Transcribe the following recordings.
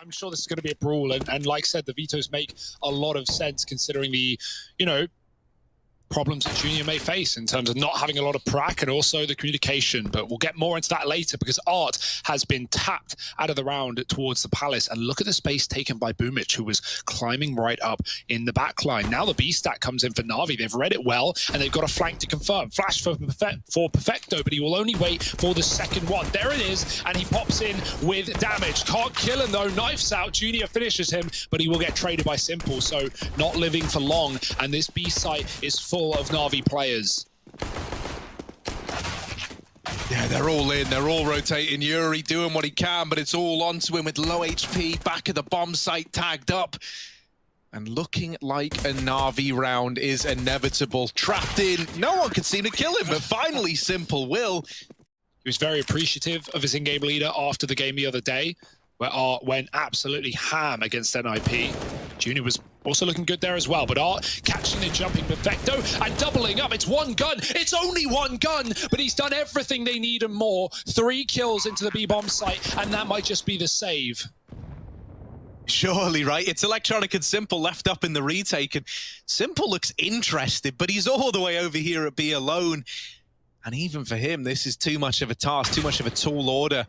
I'm sure this is going to be a brawl, and like I said, the vetoes make a lot of sense considering the, problems that Junior may face in terms of not having a lot of prac and also the communication. But we'll get more into that later because Art has been tapped out of the round towards the Palace. And look at the space taken by Boomich, who was climbing right up in the back line. Now the B stack comes in for NaVi. They've read it well, and they've got a flank to confirm. Flash for Perfecto, but he will only wait for the second one. There it is, and he pops in with damage. Can't kill him though. Knifes out. Junior finishes him, but he will get traded by Simple. So not living for long, and this B site is full of NaVi players. Yeah, they're all in. They're all rotating. Yuri doing what he can, but it's all onto him with low HP. Back at the bomb site, tagged up. And looking like a NaVi round is inevitable. Trapped in. No one could seem to kill him, but finally Simple will. He was very appreciative of his in-game leader after the game the other day, where Art went absolutely ham against NIP. Junior was also looking good there as well, but Art catching and jumping Perfecto and doubling up. It's one gun. It's only one gun, but he's done everything they need and more. 3 kills into the B-bomb site, and that might just be the save. Surely, right? It's Electronic and Simple left up in the retake, and Simple looks interested, but he's all the way over here at B alone. And even for him, this is too much of a task, too much of a tall order.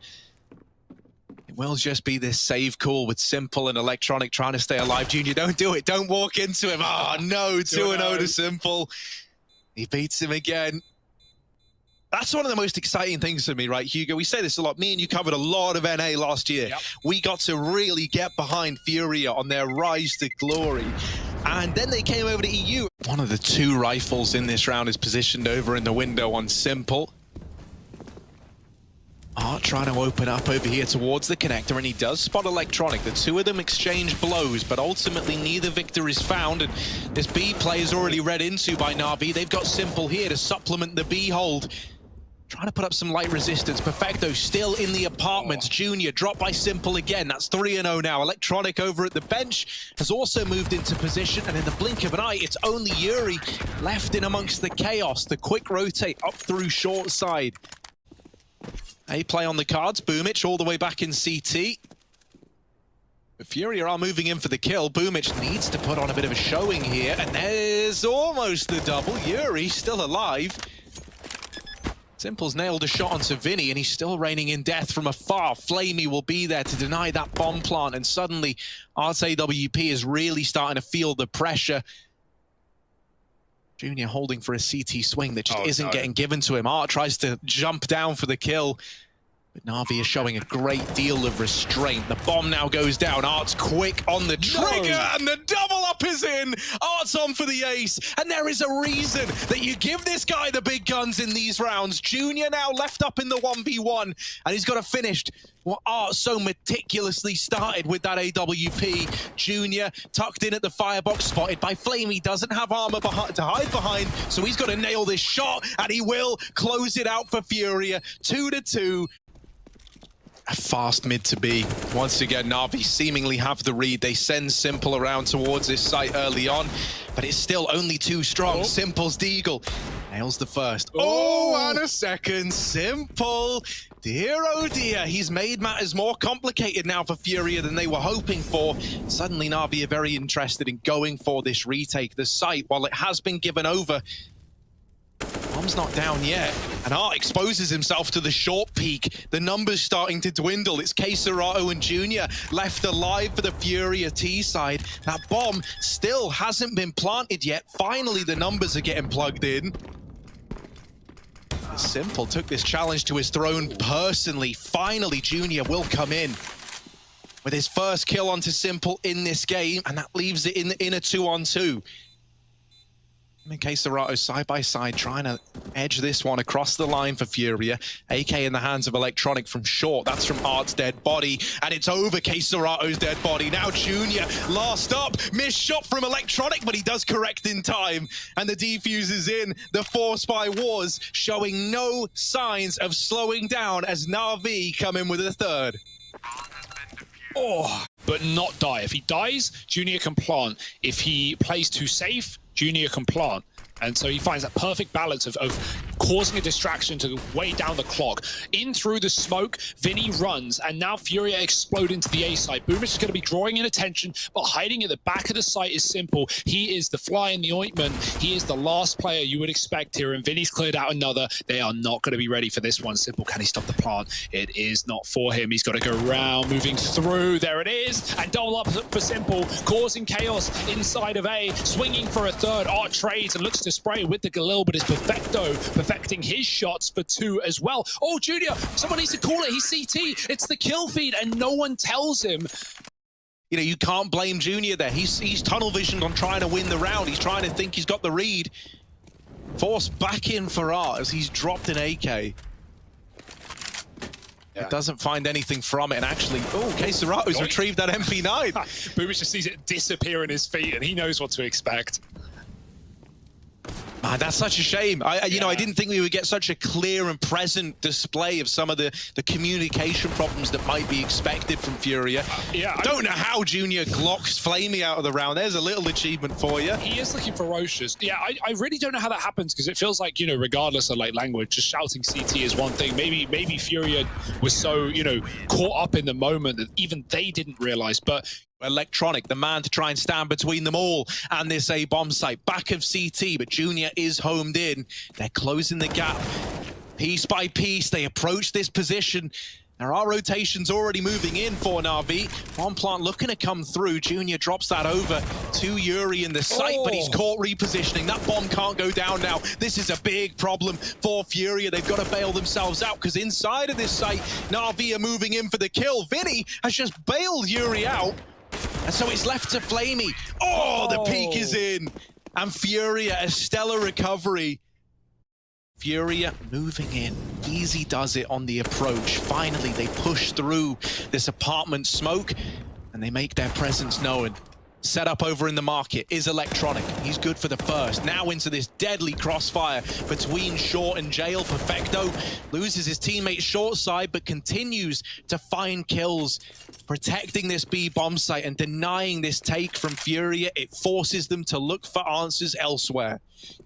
It will just be this save call with Simple and Electronic trying to stay alive. Junior, don't do it. Don't walk into him. Oh, no. 2-0 to Simple. He beats him again. That's one of the most exciting things for me, right, Hugo? We say this a lot. Me and you covered a lot of NA last year. Yep. We got to really get behind FURIA on their rise to glory. And then they came over to EU. One of the 2 rifles in this round is positioned over in the window on Simple. Art trying to open up over here towards the connector, and he does spot Electronic. The 2 of them exchange blows, but ultimately neither victor is found, and this B play is already read into by NaVi. They've got Simple here to supplement the B hold. Trying to put up some light resistance. Perfecto still in the apartments. Junior dropped by Simple again. That's 3-0 now. Electronic over at the bench has also moved into position, and in the blink of an eye, it's only Yuri left in amongst the chaos. The quick rotate up through short side. A play on the cards. Boomich all the way back in CT. But FURIA are moving in for the kill. Boomich needs to put on a bit of a showing here, and there's almost the double. Yuri still alive. Simple's nailed a shot onto Vinny, and he's still raining in death from afar. Flamey will be there to deny that bomb plant, and suddenly Art's AWP is really starting to feel the pressure. Junior holding for a CT swing that just isn't getting given to him. Art tries to jump down for the kill, but NaVi is showing a great deal of restraint. The bomb now goes down. Art's quick on the trigger, and the double up is in. Art's on for the ace, and there is a reason that you give this guy the big guns in these rounds. Junior now left up in the 1v1, and he's got to finish what Art so meticulously started with that AWP. Junior tucked in at the firebox, spotted by Flame. He doesn't have armor to hide behind, so he's got to nail this shot, and he will close it out for FURIA. 2-2. A fast mid to B. Once again, NaVi seemingly have the read. They send Simple around towards this site early on, but it's still only too strong. Simple's Deagle nails the first. And a second. Simple. Dear, oh dear. He's made matters more complicated now for FURIA than they were hoping for. Suddenly, NaVi are very interested in going for this retake. The site, while it has been given over, bomb's not down yet, and Art exposes himself to the short peak. The numbers starting to dwindle. It's queserato and Junior left alive for the FURIA T side. That bomb still hasn't been planted yet. Finally, the numbers are getting plugged in. Simple took this challenge to his throne personally. Finally, Junior will come in with his first kill onto Simple in this game, and that leaves it in a 2-on-2. queserato side by side, trying to edge this one across the line for FURIA. AK in the hands of Electronic from short. That's from Art's dead body, and it's over queserato's dead body. Now Junior last up. Missed shot from Electronic, but he does correct in time, and the defuse is in. The Force by Wars showing no signs of slowing down as NaVi come in with a third. But not die. If he dies, Junior can plant. If he plays too safe, Junior can plant. And so he finds that perfect balance of causing a distraction to weigh down the clock. In through the smoke, Vinny runs, and now FURIA explode into the A site. Boomish is going to be drawing in attention, but hiding at the back of the site is simple. He is the fly in the ointment. He is the last player you would expect here, and Vinny's cleared out another. They are not going to be ready for this one. Simple, can he stop the plant? It is not for him. He's got to go around, moving through. There it is, and double up for Simple, causing chaos inside of A, swinging for a third. Art trades and looks to spray with the Galil, but it's Perfecto perfecting his shots for 2 as well. Oh, Junior, someone needs to call it. He's CT. It's the kill feed, and no one tells him. You know, you can't blame Junior there. He's tunnel visioned on trying to win the round. He's trying to think he's got the read. Forced back in for Art as he's dropped an AK. Yeah. It doesn't find anything from it, and actually, oh, kohokohdat's retrieved that MP9. Boomish just sees it disappear in his feet, and he knows what to expect. Man, that's such a shame. You know, I didn't think we would get such a clear and present display of some of the communication problems that might be expected from FURIA. I don't know how Junior glocks Flamey out of the round. There's a little achievement for you. He is looking ferocious. Yeah, I really don't know how that happens, because it feels like, you know, regardless of like language, just shouting CT is one thing. Maybe FURIA was so, you know, caught up in the moment that even they didn't realize. But Electronic, the man to try and stand between them all and this A bomb site. Back of CT, but Junior is homed in. They're closing the gap. Piece by piece, they approach this position. There are rotations already moving in for NaVi. Bomb plant looking to come through. Junior drops that over to Yuri in the site, but he's caught repositioning. That bomb can't go down now. This is a big problem for FURIA. They've got to bail themselves out, because inside of this site, NaVi are moving in for the kill. Vinny has just bailed Yuri out. And so it's left to Flamey. Oh, the peak is in. And FURIA, a stellar recovery. FURIA moving in. Easy does it on the approach. Finally, they push through this apartment smoke, and they make their presence known. Set up over in the market is Electronic. He's good for the first. Now into this deadly crossfire between Short and Jail. Perfecto loses his teammate short side, but continues to find kills, protecting this B bomb site and denying this take from FURIA. It forces them to look for answers elsewhere.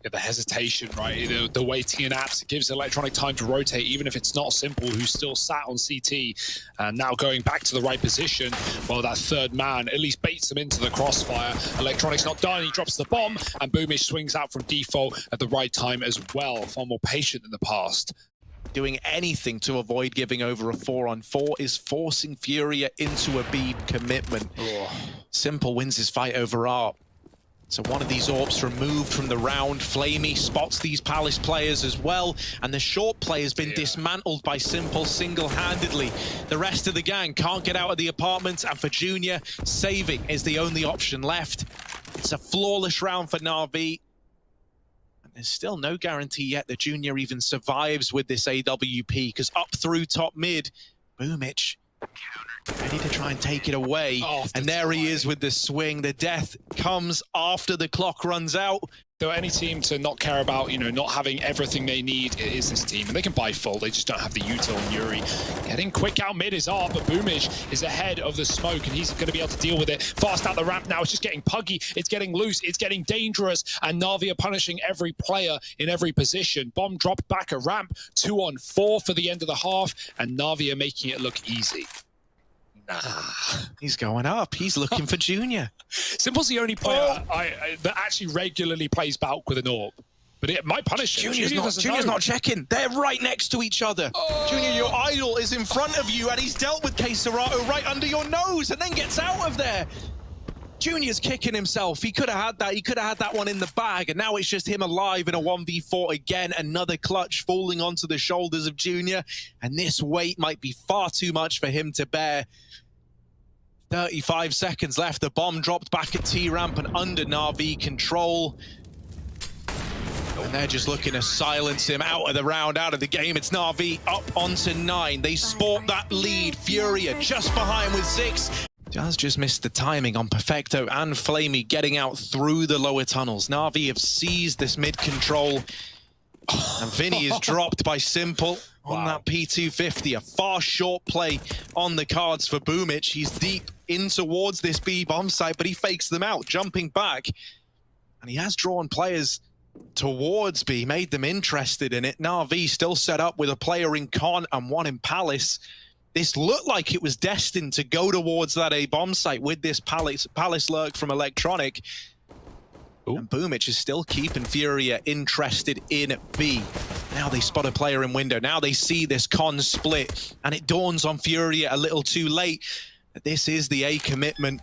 Yeah, the hesitation, right? The waiting in apps, it gives Electronic time to rotate, even if it's not Simple, who's still sat on CT, and now going back to the right position. Well, that third man at least baits them into the crossfire. Electronic's not done, he drops the bomb, and Boomish swings out from default at the right time as well. Far more patient than the past. Doing anything to avoid giving over a 4-on-4 is forcing FURIA into a B commitment. Simple wins his fight over Art. So one of these AWPs removed from the round. Flamey spots these Palace players as well, and the short play has been dismantled by Simple single-handedly. The rest of the gang can't get out of the apartment, and for Junior, saving is the only option left. It's a flawless round for NaVi. And there's still no guarantee yet that Junior even survives with this AWP, because up through top mid, Boomich ready to try and take it away. And there he is with the swing. The death comes after the clock runs out. Though any team to not care about, you know, not having everything they need, it is this team. And they can buy full, they just don't have the util. And Yuri getting quick out mid is Art, but Boomish is ahead of the smoke, and he's going to be able to deal with it. Fast out the ramp now, it's just getting puggy, it's getting loose, it's getting dangerous, and NaVi are punishing every player in every position. Bomb dropped back a ramp, 2-on-4 for the end of the half, and NaVi are making it look easy. Nah. He's going up. He's looking for Junior. Simple's the only player that actually regularly plays Balk with an AWP. But it might punish him. Junior's not checking. They're right next to each other. Junior, your idol is in front of you, and he's dealt with kohokohdat right under your nose and then gets out of there. Junior's kicking himself. He could have had that. He could have had that one in the bag, and now it's just him alive in a 1v4 again. Another clutch falling onto the shoulders of Junior, and this weight might be far too much for him to bear. 35 seconds left. The bomb dropped back at T-ramp and under NaVi control. And they're just looking to silence him out of the round, out of the game. It's NaVi up onto 9. They sport that lead. FURIA just behind with 6. Just missed the timing on Perfecto and Flamey getting out through the lower tunnels. NaVi have seized this mid control. And Vinny is dropped by Simple on that P250. A far short play on the cards for Boomich. He's deep in towards this B bomb site, but he fakes them out, jumping back. And he has drawn players towards B, made them interested in it. NaVi still set up with a player in Con and one in Palace. This looked like it was destined to go towards that A bomb site with this Palace lurk from Electronic. Ooh. And Boomich is still keeping FURIA interested in B. Now they spot a player in window. Now they see this Con split, and it dawns on FURIA a little too late that this is the A commitment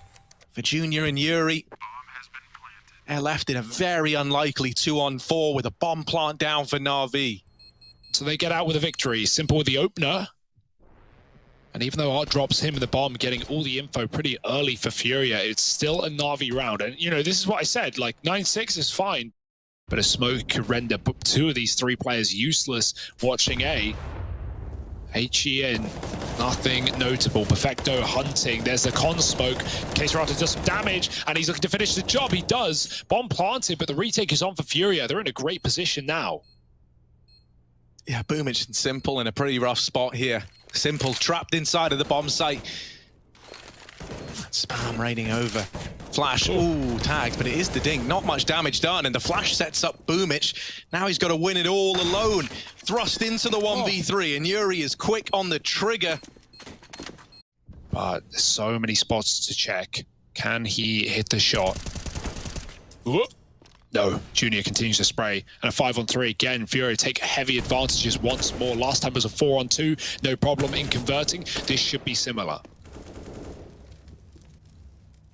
for Junior and Yuri. They're left in a very unlikely 2-on-4 with a bomb plant down for NaVi. So they get out with a victory. Symple with the opener. And even though Art drops him the bomb, getting all the info pretty early for FURIA, it's still a NaVi round. And, you know, this is what I said, like, 9-6 is fine. But a smoke could render two of these three players useless watching A. HEN, nothing notable. Perfecto hunting. There's the Con smoke. KaseRato does some damage, and he's looking to finish the job. He does. Bomb planted, but the retake is on for FURIA. They're in a great position now. Yeah, Boomich and Symple in a pretty rough spot here. Symple trapped inside of the bomb site. Spam raining over. Flash, ooh, tagged, but it is the dink. Not much damage done, and the flash sets up Boomich. Now he's got to win it all alone. Thrust into the 1v3, and Yuri is quick on the trigger. But there's so many spots to check. Can he hit the shot? Ooh. No, Junior continues to spray. And a 5-on-3 again. FURIA take heavy advantages once more. Last time was a 4-on-2. No problem in converting. This should be similar.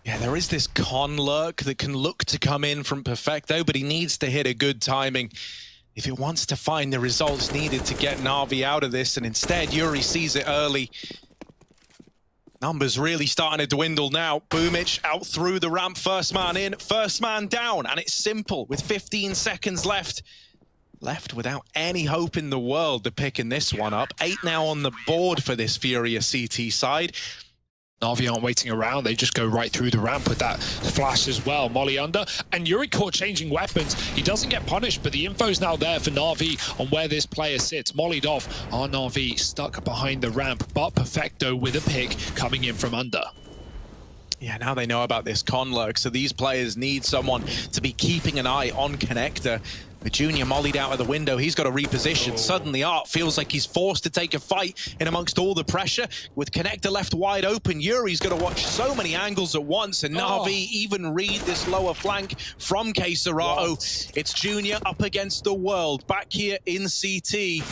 Yeah, there is this Con lurk that can look to come in from Perfecto, but he needs to hit a good timing if it wants to find the results needed to get NaVi out of this, and instead Yuri sees it early. Numbers really starting to dwindle now. Boomich out through the ramp, first man in, first man down, and it's Symple with 15 seconds left. Left without any hope in the world to picking this one up. 8 now on the board for this FURIA CT side. NaVi aren't waiting around, they just go right through the ramp with that flash as well. Molly under, and Yuri caught changing weapons. He doesn't get punished, but the info's now there for NaVi on where this player sits. Mollied off, our NaVi stuck behind the ramp, but Perfecto with a pick coming in from under. Yeah, now they know about this Con lurk, so these players need someone to be keeping an eye on Connector. The Junior mollied out of the window, he's got to reposition. Suddenly Art feels like he's forced to take a fight in amongst all the pressure. With Connector left wide open, Yuri's got to watch so many angles at once, and NaVi even read this lower flank from KaseRato. It's Junior up against the world, back here in CT.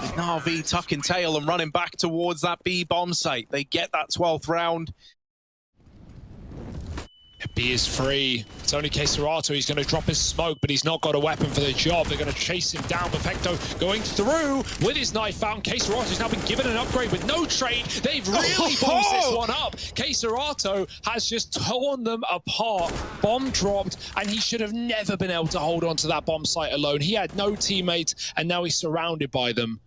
With NaVi tucking tail and running back towards that B bomb site. They get that 12th round. B is free. It's only KaseRato. He's going to drop his smoke, but he's not got a weapon for the job. They're going to chase him down. Perfecto going through with his knife out. KaseRato's now been given an upgrade with no trade. They've really bombed this one up. KaseRato has just torn them apart. Bomb dropped, and he should have never been able to hold on to that bomb site alone. He had no teammates, and now he's surrounded by them.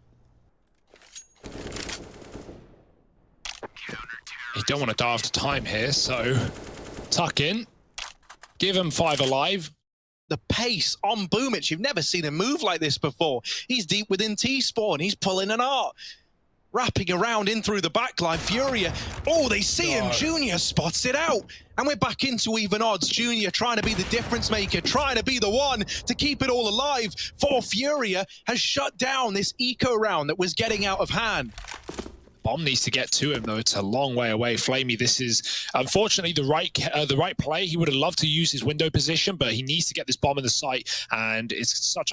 You don't want to die after time here, so tuck in, give him 5 alive. The pace on Boomich, you've never seen him move like this before. He's deep within T-spawn, he's pulling an Art. Wrapping around in through the backline, FURIA, oh, they see him, Junior spots it out. And we're back into even odds. Junior trying to be the difference maker, trying to be the one to keep it all alive. For FURIA has shut down this eco round that was getting out of hand. Bomb needs to get to him, though. It's a long way away. Flamey, this is unfortunately the right play. He would have loved to use his window position, but he needs to get this bomb in the site, and it's such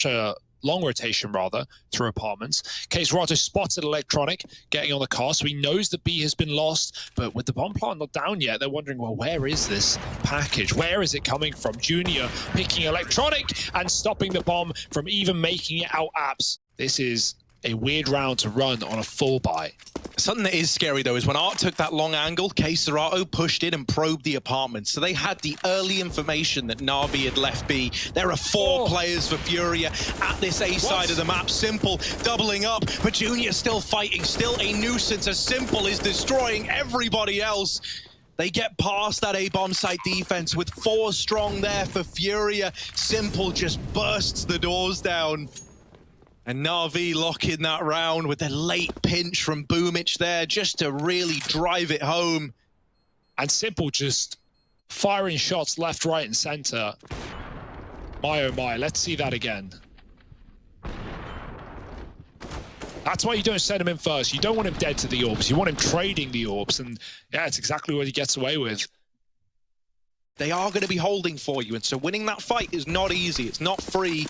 a long rotation rather through apartments. KaseRato spotted Electronic getting on the car, so he knows that B has been lost, but with the bomb plant not down yet, they're wondering, well, where is this package? Where is it coming from? Junior picking Electronic and stopping the bomb from even making it out apps. This is a weird round to run on a full buy. Something that is scary, though, is when Art took that long angle, KaseRato pushed in and probed the apartment. So they had the early information that NaVi had left B. There are 4 players for FURIA at this A side of the map. Symple doubling up, but Junior still fighting, still a nuisance as Symple is destroying everybody else. They get past that A bomb site defense with 4 strong there for FURIA. Symple just bursts the doors down. And NaVi locking that round with a late pinch from Boomich there just to really drive it home. And Symple just firing shots left, right, and center. My oh my, let's see that again. That's why you don't send him in first. You don't want him dead to the orbs. You want him trading the orbs. And yeah, it's exactly what he gets away with. They are going to be holding for you. And so winning that fight is not easy. It's not free.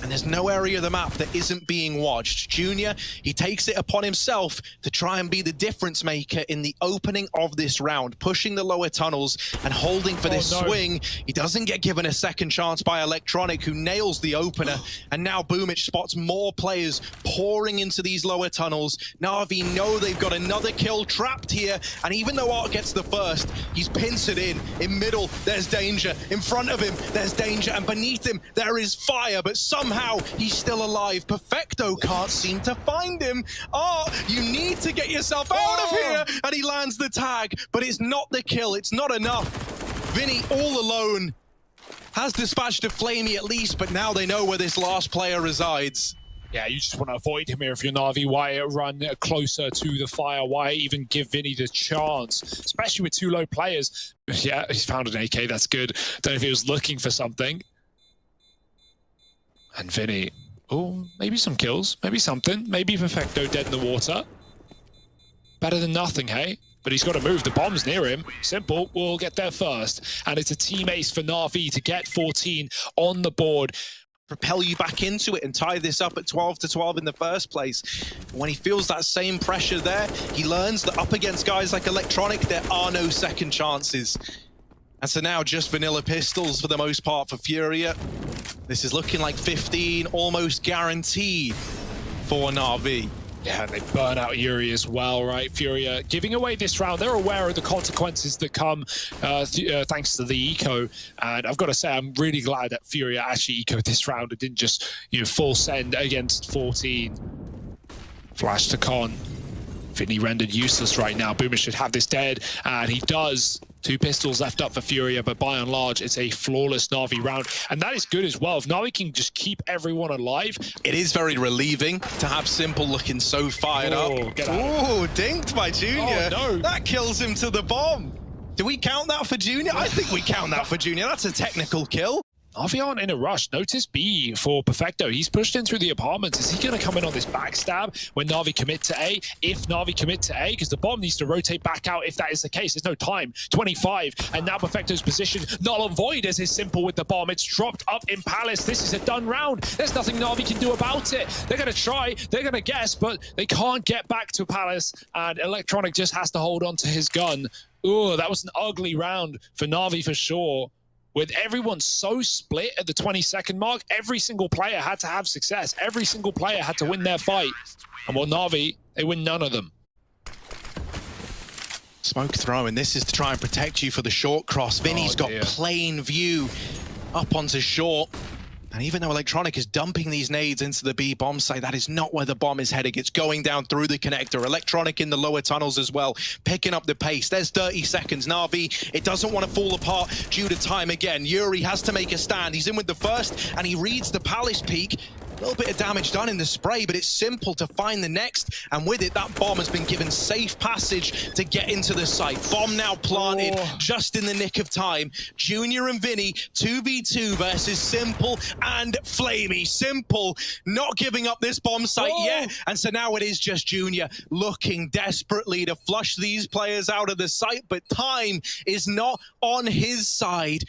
And there's no area of the map that isn't being watched. Junior, he takes it upon himself to try and be the difference maker in the opening of this round, pushing the lower tunnels and holding for this swing. He doesn't get given a second chance by Electronic, who nails the opener. And now Boomich spots more players pouring into these lower tunnels. NaVi know they've got another kill trapped here. And even though Art gets the first, he's pincered in. In middle, there's danger. In front of him, there's danger. And beneath him, there is fire. But somehow he's still alive. Perfecto can't seem to find him. Oh, you need to get yourself out of here. And he lands the tag, but it's not the kill. It's not enough. Vinny all alone has dispatched a Flamey at least, but now they know where this last player resides. Yeah, you just want to avoid him here if you're NaVi. Why run closer to the fire? Why even give Vinny the chance? Especially with two low players. Yeah, he's found an AK. That's good. Don't know if he was looking for something. And Vinny, oh, maybe some kills, maybe something, maybe Perfecto dead in the water. Better than nothing, hey? But he's got to move. The bomb's near him. Simple will get there first. And it's a team ace for NaVi to get 14 on the board. Propel you back into it and tie this up at 12-12 in the first place. When he feels that same pressure there, he learns that up against guys like Electronic, there are no second chances. And so now just vanilla pistols for the most part for FURIA. This is looking like 15, almost guaranteed for NaVi. Yeah, and they burn out Yuri as well, right? FURIA giving away this round. They're aware of the consequences that come thanks to the eco. And I've got to say, I'm really glad that FURIA actually ecoed this round and didn't just, full send against 14. Flash to Con. Vinny rendered useless right now. Boomer should have this dead, and he does. 2 pistols left up for FURIA, but by and large, it's a flawless NaVi round. And that is good as well. If NaVi can just keep everyone alive. It is very relieving to have Simple looking so fired up. Oh, dinked by Junior. Oh, no. That kills him to the bomb. Do we count that for Junior? I think we count that for Junior. That's a technical kill. NaVi aren't in a rush. Notice B for Perfecto. He's pushed in through the apartments. Is he going to come in on this backstab when NaVi commit to A? If NaVi commit to A, because the bomb needs to rotate back out if that is the case. There's no time. 25, and now Perfecto's position null and void as his Simple with the bomb. It's dropped up in Palace. This is a done round. There's nothing NaVi can do about it. They're going to try, they're going to guess, but they can't get back to Palace, and Electronic just has to hold on to his gun. Ooh, that was an ugly round for NaVi for sure. With everyone so split at the 20-second mark, every single player had to have success. Every single player had to win their fight. And while NaVi, they win none of them. Smoke throw, and this is to try and protect you for the short cross. Vinny's got plain view up onto short. And even though Electronic is dumping these nades into the B bomb site, that is not where the bomb is heading. It's going down through the connector. Electronic in the lower tunnels as well, picking up the pace. There's 30 seconds. NaVi, it doesn't want to fall apart due to time again. Yuri has to make a stand. He's in with the first, and he reads the Palace peak. A little bit of damage done in the spray, but it's Simple to find the next. And with it, that bomb has been given safe passage to get into the site. Bomb now planted just in the nick of time. Junior and Vinny, 2v2 versus Simple and Flamey. Simple not giving up this bomb site yet. And so now it is just Junior looking desperately to flush these players out of the site, but time is not on his side.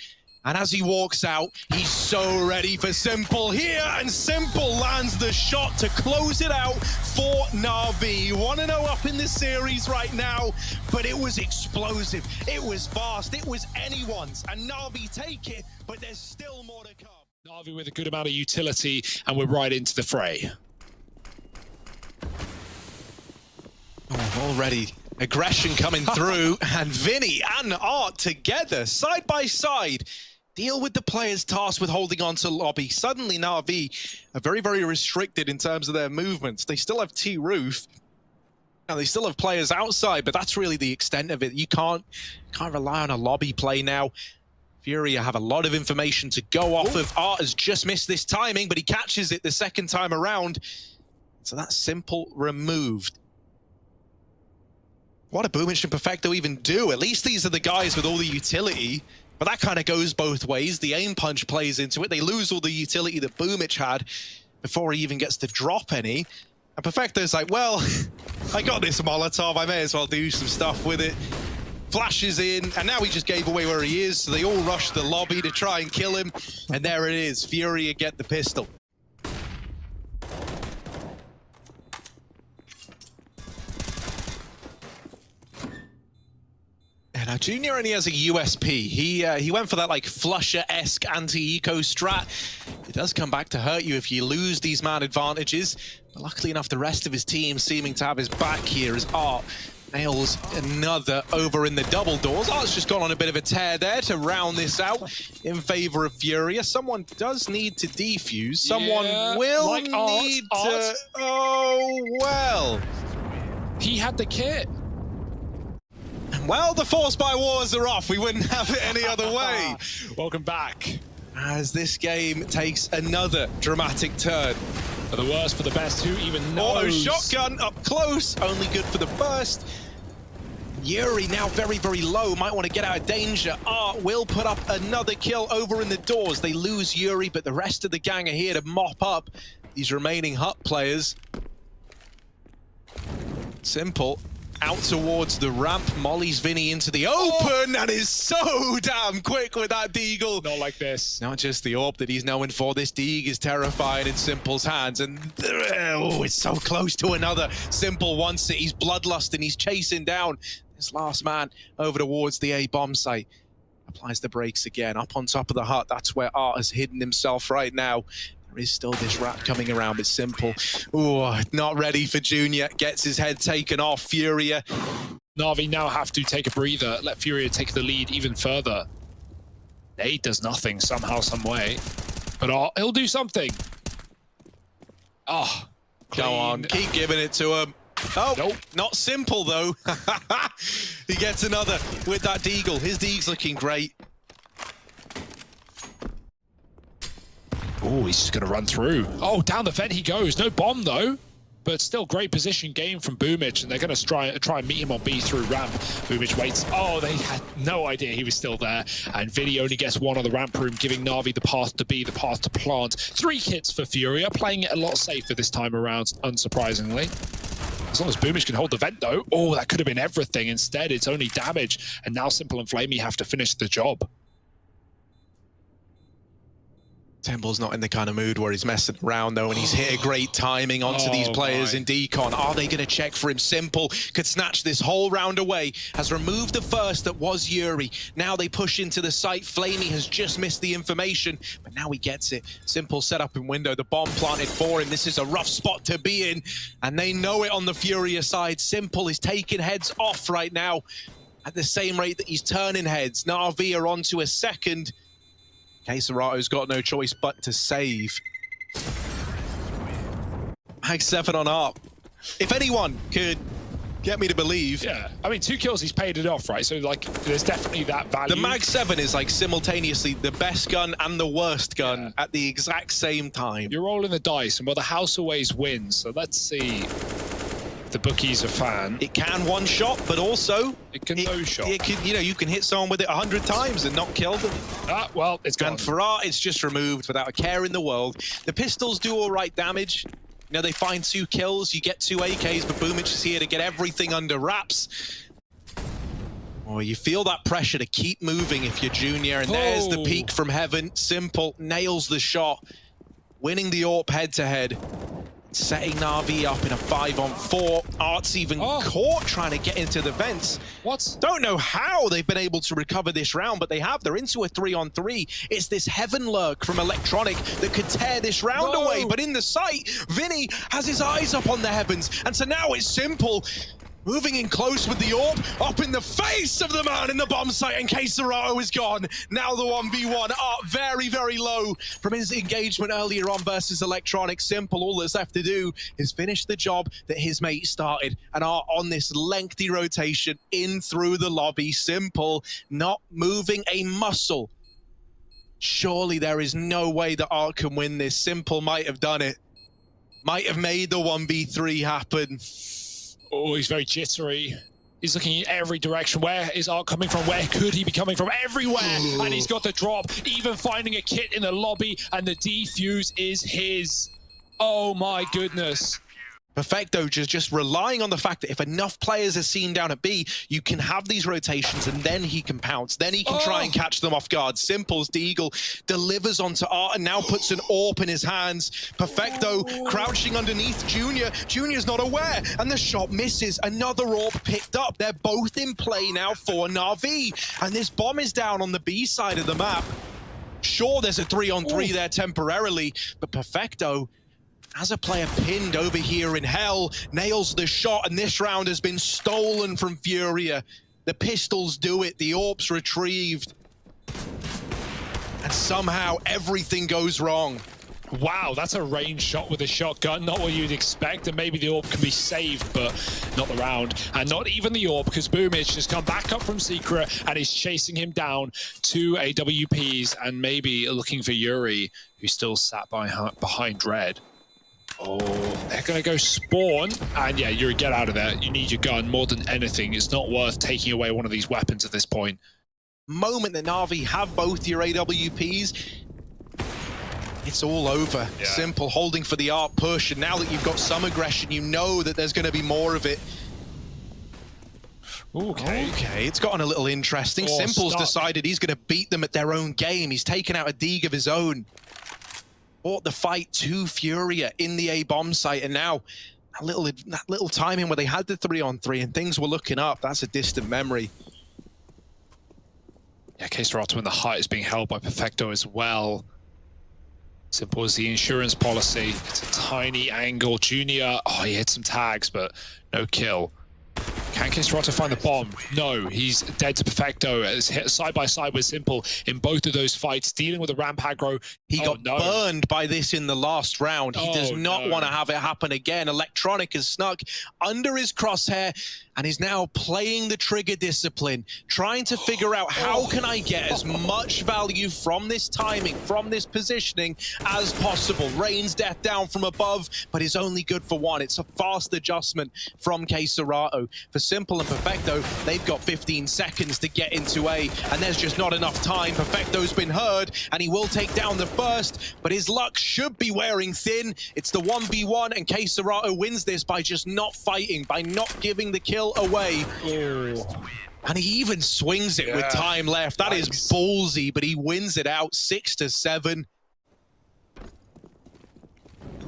And as he walks out, he's so ready for Simple here, and Simple lands the shot to close it out for NaVi. 1-0 up in the series right now, but it was explosive, it was fast, it was anyone's, and NaVi take it, but there's still more to come. NaVi with a good amount of utility, and we're right into the fray. Already aggression coming through, and Vinny and Art together, side by side, deal with the players tasked with holding on to lobby. Suddenly NaVi are very, very restricted in terms of their movements. They still have T-Roof, and they still have players outside, but that's really the extent of it. You can't rely on a lobby play now. FURIA have a lot of information to go off of. Art has just missed this timing, but he catches it the second time around. So that's Simple removed. What do Boomich and Perfecto even do? At least these are the guys with all the utility. But that kind of goes both ways. The aim punch plays into it. They lose all the utility that Boomich had before he even gets to drop any. And Perfecto's like, well, I got this Molotov. I may as well do some stuff with it. Flashes in, and now he just gave away where he is. So they all rush the lobby to try and kill him. And there it is. FURIA get the pistol. Now, Junior only has a USP. He went for that like flusher-esque anti-eco strat. It does come back to hurt you if you lose these man advantages. But luckily enough, the rest of his team seeming to have his back here as Art nails another over in the double doors. Art's just gone on a bit of a tear there to round this out in favor of FURIA. Someone does need to defuse. Someone will like need Art. to... Oh, well. He had the kit. Well, the Force by Wars are off. We wouldn't have it any other way. Welcome back. As this game takes another dramatic turn. For the worst, for the best, who even knows? Auto shotgun up close, only good for the burst. Yuri now very, very low, might want to get out of danger. Art will put up another kill over in the doors. They lose Yuri, but the rest of the gang are here to mop up these remaining Hut players. Simple. Out towards the ramp, mollies Vinny into the open, and is so damn quick with that deagle. Not like this. Not just the AWP that he's known for, this deag is terrifying in Simple's hands, and oh, it's so close to another. Simple wants it, he's bloodlusting, he's chasing down this last man over towards the A bomb site. Applies the brakes again, up on top of the hut, that's where Art has hidden himself right now. There is still this rat coming around, but Simple, ooh, not ready for Junior, gets his head taken off. FURIA. NaVi now have to take a breather, let FURIA take the lead even further. Nade does nothing somehow, some way, but he'll do something. Oh, go on, keep giving it to him. Oh, nope. Not Simple though. He gets another with that deagle. His deag's looking great. Oh, he's just going to run through. Oh, down the vent he goes. No bomb, though. But still great position game from Boomich, and they're going to try and meet him on B through ramp. Boomich waits. Oh, they had no idea he was still there. And Vinny only gets one on the ramp room, giving NaVi the path to B, the path to plant. 3 kits for FURIA, playing it a lot safer this time around, unsurprisingly. As long as Boomich can hold the vent, though. Oh, that could have been everything. Instead, it's only damage. And now Simple and Flamey have to finish the job. Temple's not in the kind of mood where he's messing around though, and he's hit a great timing onto these players in decon. Are they going to check for him? Simple could snatch this whole round away, has removed the first that was Yuri. Now they push into the site. Flamey has just missed the information, but now he gets it. Simple set up in window, the bomb planted for him. This is a rough spot to be in, and they know it on the FURIA side. Simple is taking heads off right now at the same rate that he's turning heads. NaVi are on to a second. queserato's got no choice but to save. Mag 7 on Art. If anyone could get me to believe. Yeah, I mean, 2 kills, he's paid it off, right? So, like, there's definitely that value. The Mag 7 is, like, simultaneously the best gun and the worst gun at the exact same time. You're rolling the dice, and well, the house always wins. So let's see if the bookie's a fan. It can one shot, but also it can no shot. It can, you know, you can hit someone with it 100 times and not kill them. Ah, well, it's gone. And for Art, it's just removed without a care in the world. The pistols do all right damage. You know, they find 2 kills, you get 2 AKs, but Boomich is here to get everything under wraps. Oh, you feel that pressure to keep moving if you're Junior, and there's the peek from heaven. Simple nails the shot, winning the AWP head-to-head. Setting NaVi up in a 5-on-4. Art's even caught trying to get into the vents. What? Don't know how they've been able to recover this round, but they have. They're into a 3-on-3. It's this heaven lurk from Electronic that could tear this round away. But in the sight, Vinny has his eyes up on the heavens. And so now it's Simple moving in close with the AWP, up in the face of the man in the bomb site, and queserato is gone. Now the 1v1, Art very, very low from his engagement earlier on versus Electronic. Simple, all that's left to do is finish the job that his mate started, and Art on this lengthy rotation in through the lobby. Simple, not moving a muscle. Surely there is no way that Art can win this. Simple might have done it. Might have made the 1v3 happen. Oh, he's very jittery. He's looking in every direction. Where is Art coming from? Where could he be coming from? Everywhere! And he's got the drop, even finding a kit in the lobby, and the defuse is his. Oh my goodness. Perfecto just relying on the fact that if enough players are seen down at B, you can have these rotations and then he can pounce. Then he can try and catch them off guard. Simple's Deagle delivers onto Art and now puts an AWP in his hands. Perfecto crouching underneath Junior. Junior's not aware and the shot misses. Another AWP picked up. They're both in play now for NaVi. And this bomb is down on the B side of the map. Sure, there's a 3-on-3 there temporarily, but Perfecto, as a player pinned over here in hell, nails the shot, and this round has been stolen from FURIA. The pistols do it, the AWP's retrieved. And somehow everything goes wrong. Wow, that's a range shot with a shotgun. Not what you'd expect, and maybe the AWP can be saved, but not the round. And not even the AWP, because Boomich has come back up from Secret and is chasing him down. 2 AWPs, and maybe looking for Yuri, who still sat behind Red. Oh, they're going to go spawn. And yeah, Yuri, get out of there. You need your gun more than anything. It's not worth taking away one of these weapons at this point. Moment that NaVi have both your AWPs, it's all over. Yeah. Simple holding for the ARC push, and now that you've got some aggression, you know that there's going to be more of it. Okay, it's gotten a little interesting. Simple's decided he's going to beat them at their own game. He's taken out a Deeg of his own. Brought the fight to FURIA in the A-bomb site, and now that little timing where they had the 3-on-3 and things were looking up, that's a distant memory. Yeah, KSGO in the height is being held by Perfecto as well. Simple as the insurance policy. It's a tiny angle. Junior, oh, he hit some tags, but no kill. Can KSGO find the bomb? No, he's dead to Perfecto. It's hit side by side with Simple in both of those fights, dealing with a ramp aggro. He got burned by this in the last round. He does not want to have it happen again. Electronic has snuck under his crosshair and is now playing the trigger discipline, trying to figure out how can I get as much value from this timing, from this positioning as possible. Rains death down from above, but is only good for one. It's a fast adjustment from KSGO. For Simple and Perfecto, they've got 15 seconds to get into A, and there's just not enough time. Perfecto's been heard, and he will take down the first, but his luck should be wearing thin. It's the 1v1, and KSGO wins this by just not fighting, by not giving the kill away. And he even swings it with time left. That is ballsy, but he wins it out 6-7.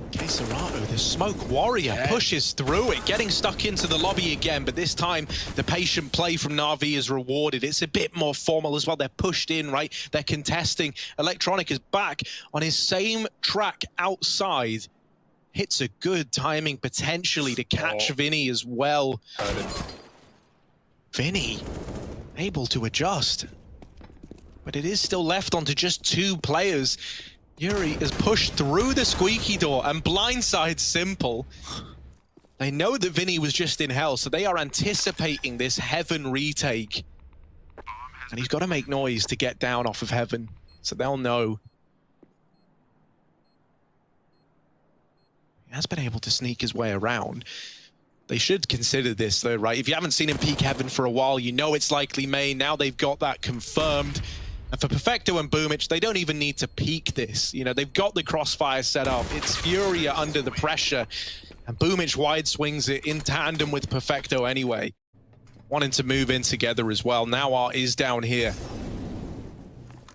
KSGO, the smoke warrior, pushes through it, getting stuck into the lobby again, but this time the patient play from NaVi is rewarded. It's a bit more formal as well. They're pushed in, right? They're contesting. Electronic is back on his same track outside. Hits a good timing potentially to catch Vinny as well. Vinny able to adjust, but it is still left onto just 2 players. Yuri is pushed through the squeaky door and blindsides Simple. They know that Vinny was just in hell, so they are anticipating this Heaven retake. And he's got to make noise to get down off of Heaven, so they'll know. He has been able to sneak his way around. They should consider this though, right? If you haven't seen him peek Heaven for a while, you know it's likely main. Now they've got that confirmed. And for Perfecto and Boomich, they don't even need to peek this. You know, they've got the crossfire set up. It's FURIA under the pressure. And Boomich wide swings it in tandem with Perfecto anyway. Wanting to move in together as well. Now Art is down here.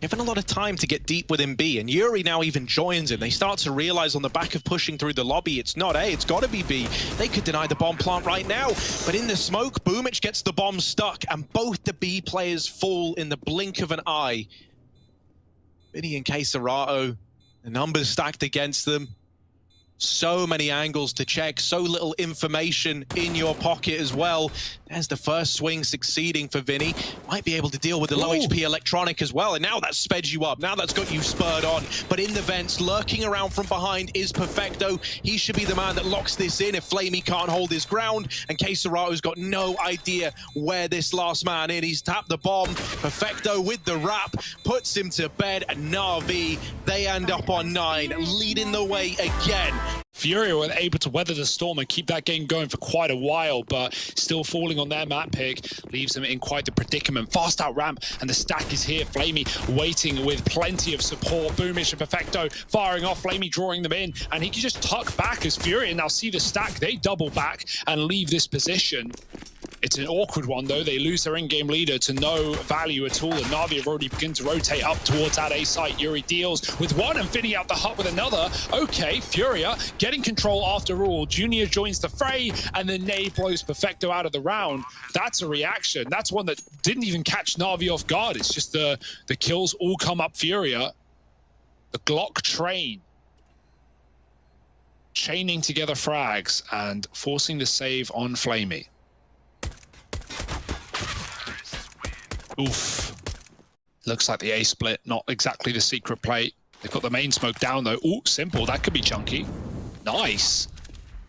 Given a lot of time to get deep within B, and Yuri now even joins him. They start to realize on the back of pushing through the lobby, it's not A, it's got to be B. They could deny the bomb plant right now, but in the smoke, Boomich gets the bomb stuck, and both the B players fall in the blink of an eye. Vinny and KSGO, the numbers stacked against them. So many angles to check, so little information in your pocket as well. There's the first swing succeeding for Vinny. Might be able to deal with the low HP Electronic as well, and now that's sped you up. Now that's got you spurred on. But in the vents, lurking around from behind is Perfecto. He should be the man that locks this in if Flamey can't hold his ground, and KSGO's got no idea where this last man is. He's tapped the bomb. Perfecto with the wrap, puts him to bed, and NaVi, they end up on 9, leading the way again. FURIA were able to weather the storm and keep that game going for quite a while, but still falling on their map pick leaves them in quite the predicament. Fast out ramp, and the stack is here. Flamey waiting with plenty of support. Boomish and Perfecto firing off. Flamey drawing them in, and he can just tuck back as FURIA now see the stack. They double back and leave this position. It's an awkward one, though. They lose their in-game leader to no value at all, and NaVi have already begun to rotate up towards that A site. Yuri deals with one, and Vinny out the hut with another. Okay, FURIA getting control after all. Junior joins the fray, and then nade blows Perfecto out of the round. That's a reaction. That's one that didn't even catch NaVi off guard. It's just the kills all come up FURIA. The Glock train chaining together frags and forcing the save on Flamey. Oof. Looks like the A split, not exactly the secret plate. They've got the main smoke down though. Ooh, simple, that could be chunky. Nice.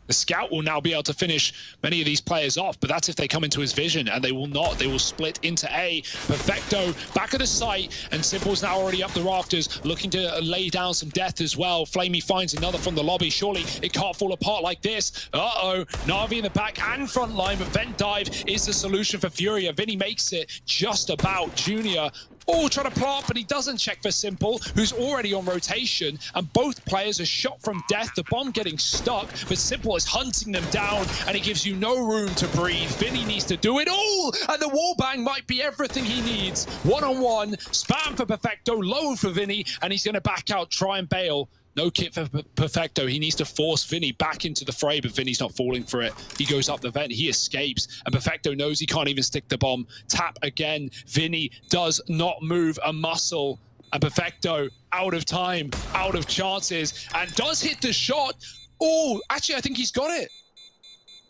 The scout will now be able to finish many of these players off, but that's if they come into his vision, and they will not. They will split into A. Perfecto back of the site, and Simple's now already up the rafters, looking to lay down some death as well. Flamey finds another from the lobby. Surely it can't fall apart like this. Uh-oh, NaVi in the back and front line, but vent dive is the solution for FURIA. Vinny makes it just about. Junior trying to plant, but he doesn't check for Simple, who's already on rotation, and both players are shot from death. The bomb getting stuck, but Simple is hunting them down, and he gives you no room to breathe. Vinny needs to do it all, and the wallbang might be everything he needs. One-on-one, spam for Perfecto, low for Vinny, and he's going to back out, try and bail. No kit for Perfecto. He needs to force Vinny back into the fray, but Vinny's not falling for it. He goes up the vent. He escapes, and Perfecto knows he can't even stick the bomb. Tap again. Vinny does not move a muscle, and Perfecto out of time, out of chances, and does hit the shot. Oh, actually, I think he's got it.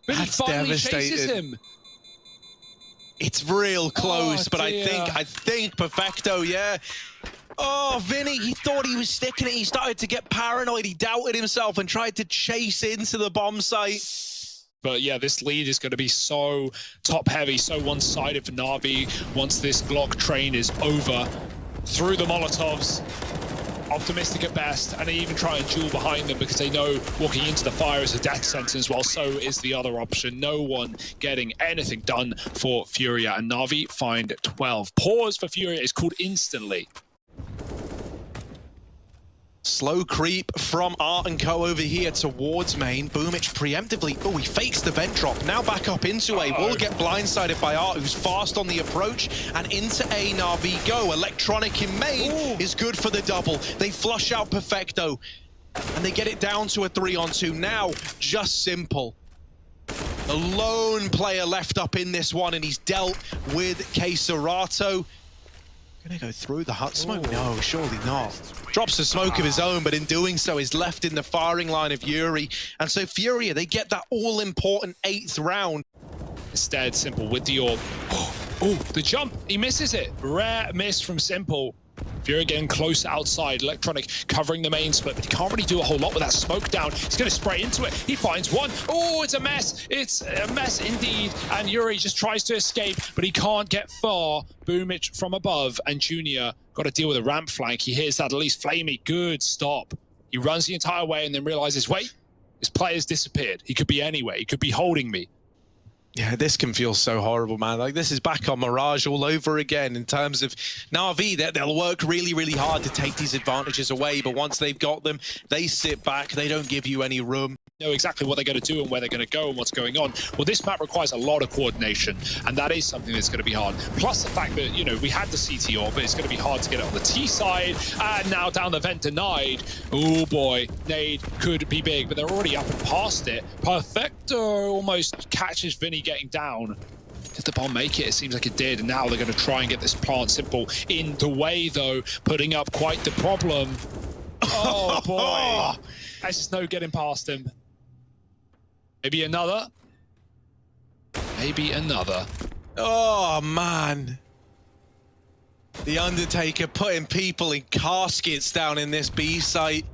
Vinny finally chases him. It's real close, but I think Perfecto, yeah. Oh, Vinny, he thought he was sticking it. He started to get paranoid. He doubted himself and tried to chase into the bomb site. But yeah, this lead is going to be so top-heavy, so one-sided for NaVi once this Glock train is over. Through the Molotovs, optimistic at best, and they even try and duel behind them because they know walking into the fire is a death sentence, while so is the other option. No one getting anything done for FURIA, and NaVi find 12. Pause for FURIA is called instantly. Slow creep from Art and Co over here towards main. Boomich preemptively, he fakes the vent drop. Now back up into A. Will get blindsided by Art, who's fast on the approach. And into A, NaVi go. Electronic in main is good for the double. They flush out Perfecto, and they get it down to a 3-on-2. Now, just Simple. The lone player left up in this one, and he's dealt with Ceserato. Gonna go through the hut smoke? No, surely not. Drops a smoke of his own, but in doing so is left in the firing line of Yuri. And so FURIA, they get that all-important 8th round. Instead, Simple with the orb. The jump, he misses it. Rare miss from Simple. FURIA getting close outside. Electronic covering the main split, but he can't really do a whole lot with that smoke down. He's going to spray into it. He finds one. It's a mess. It's a mess indeed. And Yuri just tries to escape, but he can't get far. Boomich from above, and Junior got to deal with a ramp flank. He hears that at least. Flamey, good stop. He runs the entire way and then realizes, wait, this player's disappeared. He could be anywhere. He could be holding me. Yeah, this can feel so horrible, man. Like, this is back on Mirage all over again in terms of NaVi. They'll work really, really hard to take these advantages away, but once they've got them, they sit back. They don't give you any room. Know exactly what they're going to do and where they're going to go and what's going on. Well, this map requires a lot of coordination, and that is something that's going to be hard. Plus the fact that, you know, we had the CT orb, but it's going to be hard to get it on the T side, and now down the vent denied. Oh boy, nade could be big, but they're already up and past it. Perfecto almost catches Vinny getting down. Did the bomb make it? It seems like it did, and now they're going to try and get this plant Simple in the way, though, putting up quite the problem. Oh boy, there's just no getting past him. Maybe another. Maybe another. Oh, man. The Undertaker putting people in caskets down in this B site.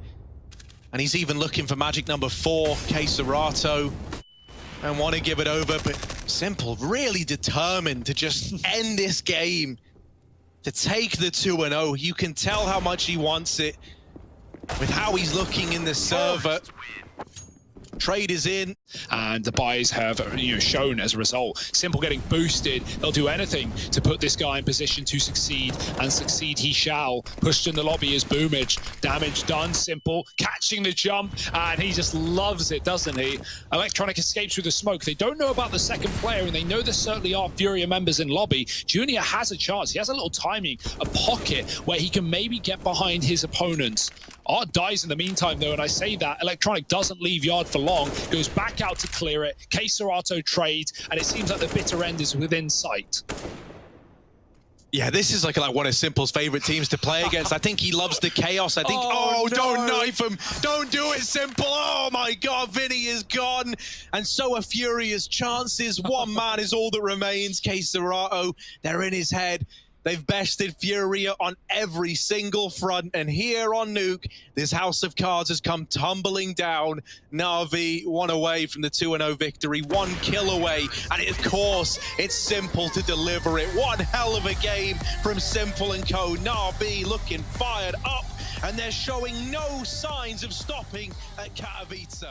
And he's even looking for magic number 4, Ceserato. And want to give it over, but Simple really determined to just end this game. To take the 2-0. You can tell how much he wants it with how he's looking in the server. Trade is in. And the buys have shown as a result. Simple getting boosted. They'll do anything to put this guy in position to succeed, and succeed he shall. Pushed in the lobby is Boomage. Damage done. Simple catching the jump, and he just loves it, doesn't he? Electronic escapes through the smoke. They don't know about the second player, and they know there certainly are FURIA members in lobby. Junior has a chance. He has a little timing, a pocket where he can maybe get behind his opponents. Art dies in the meantime, though, and I say that Electronic doesn't leave Yard for long, goes back out to clear it. K-Serato trades, and it seems like the bitter end is within sight. Yeah, this is like one of Simple's favorite teams to play against. I think he loves the chaos. I think, no. Don't knife him. Don't do it, Simple. Oh my God, Vinny is gone. And so are Furia's chances. One man is all that remains. K-Serato, they're in his head. They've bested FURIA on every single front, and here on Nuke, this house of cards has come tumbling down. NaVi, one away from the 2-0 victory, 1 kill away, and of course, it's Simple to deliver it. One hell of a game from Simple and co. NaVi looking fired up, and they're showing no signs of stopping at Katowice.